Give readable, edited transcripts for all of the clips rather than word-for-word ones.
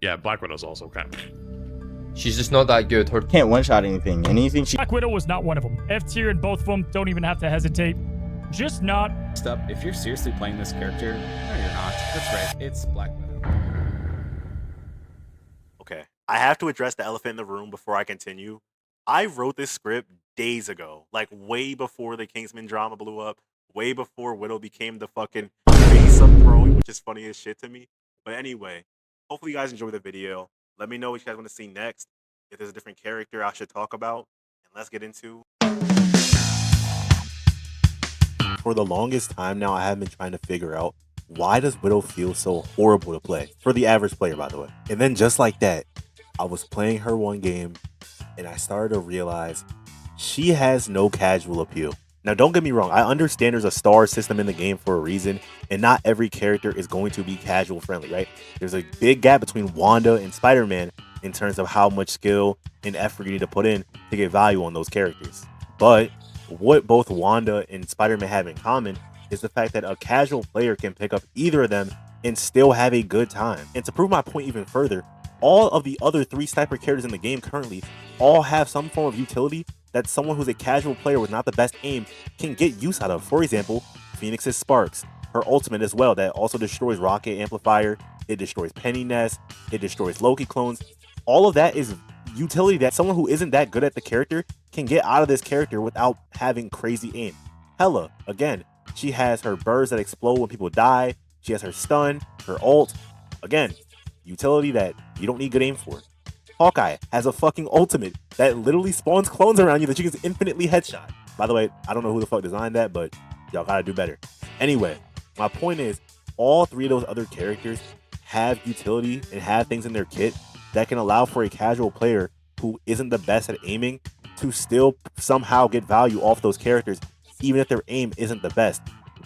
Yeah, Black Widow's also okay. She's just not that good. Her Can't one-shot anything. Anything she... Black Widow was not one of them. F tier in both of them. Don't even have to hesitate. Just not. Up, if you're seriously playing this character, no, you're not. That's right. It's Black Widow. Okay, I have to address the elephant in the room before I continue. I wrote this script days ago, like way before the Kingsman drama blew up, way before Widow became the fucking face of throwing, which is funny as shit to me. But anyway, hopefully you guys enjoy the video. Let me know what you guys want to see next. If there's a different character I should talk about, and let's get into. For the longest time now, I have been trying to figure out, why does Widow feel so horrible to play? For the average player, by the way. And then just like that, I was playing her one game, and I started to realize she has no casual appeal. Now, don't get me wrong. I understand there's a star system in the game for a reason, and not every character is going to be casual friendly, right? There's a big gap between Wanda and Spider-Man in terms of how much skill and effort you need to put in to get value on those characters. But what both Wanda and Spider-Man have in common is the fact that a casual player can pick up either of them and still have a good time. And to prove my point even further, all of the other 3 sniper characters in the game currently all have some form of utility that someone who's a casual player with not the best aim can get use out of. For example, Phoenix's Sparks, her ultimate as well, that also destroys Rocket Amplifier, it destroys Penny Nest, it destroys Loki clones. All of that is utility that someone who isn't that good at the character can get out of this character without having crazy aim. Hella, again, she has her birds that explode when people die, she has her stun, her ult. Again, utility that you don't need good aim for. Hawkeye has a fucking ultimate that literally spawns clones around you that you can infinitely headshot. By the way, I don't know who the fuck designed that, but y'all gotta do better. Anyway, my point is, all 3 of those other characters have utility and have things in their kit that can allow for a casual player who isn't the best at aiming to still somehow get value off those characters, even if their aim isn't the best.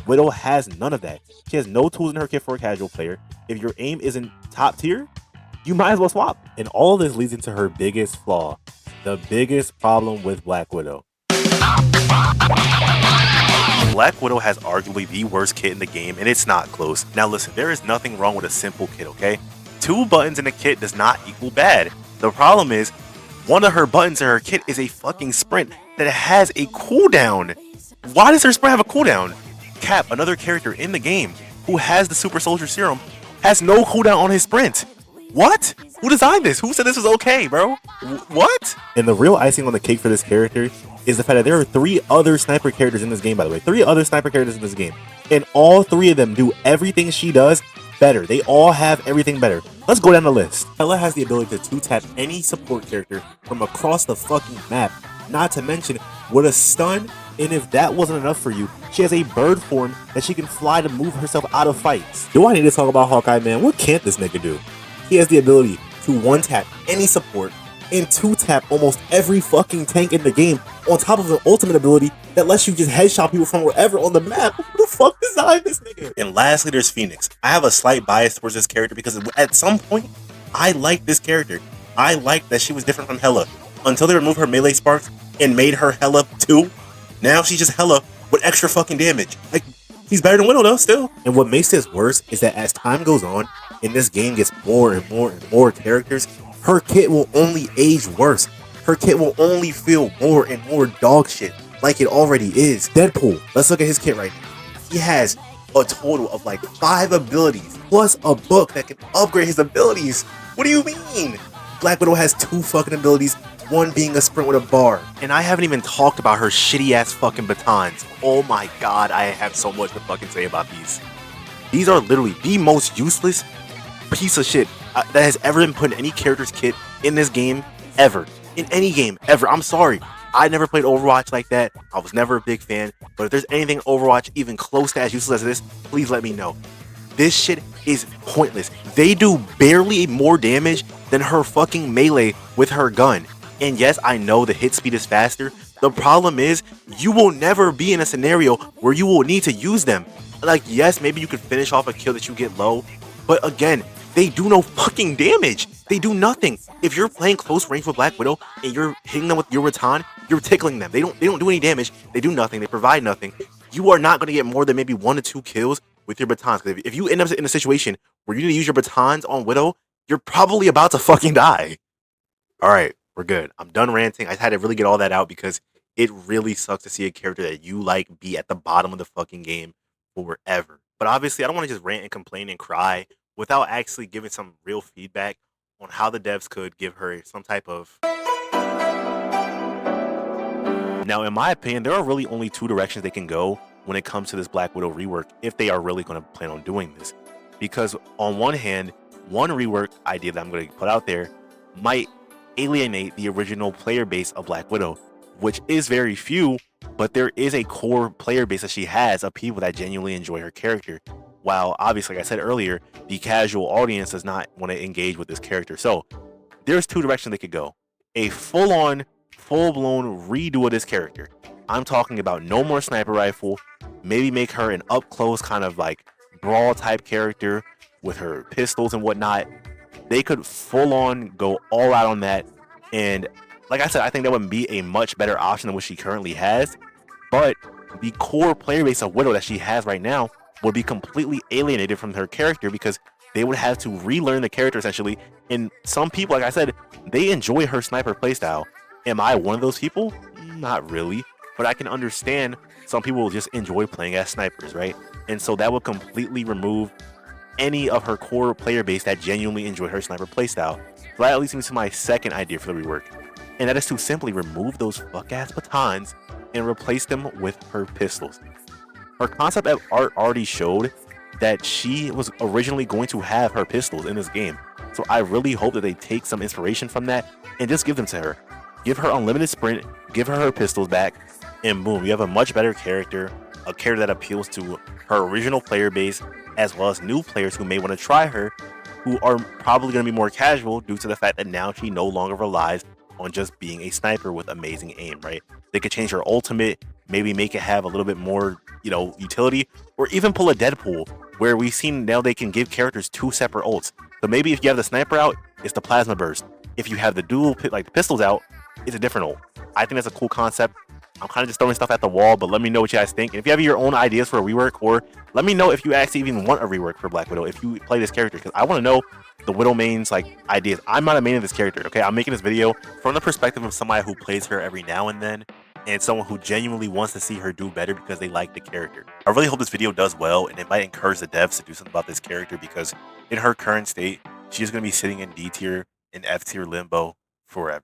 Widow has none of that. She has no tools in her kit for a casual player. If your aim isn't top tier, you might as well swap. And all this leads into her biggest flaw, the biggest problem with Black Widow. Black Widow has arguably the worst kit in the game, and it's not close. Now listen, there is nothing wrong with a simple kit, okay? 2 buttons in a kit does not equal bad. The problem is, one of her buttons in her kit is a fucking sprint that has a cooldown. Why does her sprint have a cooldown? Cap, another character in the game who has the Super Soldier Serum, has no cooldown on his sprint. What? Who designed this? Who said this was okay, bro? What? And the real icing on the cake for this character is the fact that there are 3 other sniper characters in this game, by the way. 3 other sniper characters in this game. And all 3 of them do everything she does better. They all have everything better. Let's go down the list. Ella has the ability to 2-tap any support character from across the fucking map. Not to mention, with a stun, and if that wasn't enough for you, she has a bird form that she can fly to move herself out of fights. Do I need to talk about Hawkeye, man? What can't this nigga do? He has the ability to 1-tap any support and 2-tap almost every fucking tank in the game, on top of an ultimate ability that lets you just headshot people from wherever on the map. Who the fuck designed this nigga? And lastly, there's Phoenix. I have a slight bias towards this character because at some point, I liked this character. I liked that she was different from Hela, until they removed her melee sparks and made her Hela too. Now she's just Hela with extra fucking damage. Like, he's better than Widow though, still. And what makes this worse is that as time goes on, and this game gets more and more and more characters, her kit will only age worse. Her kit will only feel more and more dog shit, like it already is. Deadpool, let's look at his kit right now. He has a total of like 5 abilities, plus a book that can upgrade his abilities. What do you mean? Black Widow has 2 fucking abilities, one being a sprint with a bar. And I haven't even talked about her shitty ass fucking batons. Oh my god, I have so much to fucking say about these. These are literally the most useless piece of shit that has ever been put in any character's kit in this game ever. In any game ever. I'm sorry. I never played Overwatch like that. I was never a big fan. But if there's anything Overwatch even close to as useless as this, please let me know. This shit is pointless. They do barely more damage than her fucking melee with her gun. And yes, I know the hit speed is faster. The problem is, you will never be in a scenario where you will need to use them. Like, yes, maybe you could finish off a kill that you get low. But again, they do no fucking damage. They do nothing. If you're playing close range with Black Widow and you're hitting them with your baton, you're tickling them. They don't do any damage. They do nothing. They provide nothing. You are not going to get more than maybe 1 to 2 kills with your batons. Because if you end up in a situation where you need to use your batons on Widow, you're probably about to fucking die. All right, we're good. I'm done ranting. I had to really get all that out because it really sucks to see a character that you like be at the bottom of the fucking game forever. But obviously, I don't want to just rant and complain and cry without actually giving some real feedback on how the devs could give her some type of... Now, in my opinion, there are really only two directions they can go when it comes to this Black Widow rework if they are really going to plan on doing this. Because on one hand, one rework idea that I'm going to put out there might alienate the original player base of Black Widow, which is very few, but there is a core player base that she has of people that genuinely enjoy her character. While obviously, like I said earlier, the casual audience does not want to engage with this character. So there's two directions they could go. A full-blown redo of this character. I'm talking about no more sniper rifle, maybe make her an up-close kind of like brawl type character with her pistols and whatnot. They could full-on go all out on that, and like I said, I think that would be a much better option than what she currently has. But the core player base of Widow that she has right now would be completely alienated from her character because they would have to relearn the character essentially. And some people, like I said, they enjoy her sniper playstyle. Am I one of those people? Not really, but I can understand some people will just enjoy playing as snipers, right? And so that would completely remove any of her core player base that genuinely enjoy her sniper playstyle. So that leads me to my second idea for the rework, and that is to simply remove those fuck-ass batons and replace them with her pistols. Her concept art already showed that she was originally going to have her pistols in this game. So I really hope that they take some inspiration from that and just give them to her. Give her unlimited sprint, give her pistols back, and boom, you have a much better character, a character that appeals to her original player base, as well as new players who may want to try her, who are probably going to be more casual due to the fact that now she no longer relies on just being a sniper with amazing aim, right? They could change her ultimate, maybe make it have a little bit more, utility, or even pull a Deadpool, where we've seen now they can give characters two separate ults. So maybe if you have the sniper out, it's the plasma burst. If you have the dual, like the pistols out, it's a different ult. I think that's a cool concept. I'm kind of just throwing stuff at the wall, but let me know what you guys think. And if you have your own ideas for a rework, or let me know if you actually even want a rework for Black Widow, if you play this character, because I want to know the Widow mains ideas. I'm not a main of this character, okay? I'm making this video from the perspective of somebody who plays her every now and then, and someone who genuinely wants to see her do better because they like the character. I really hope this video does well, and it might encourage the devs to do something about this character, because in her current state, she's going to be sitting in D tier and F tier limbo forever.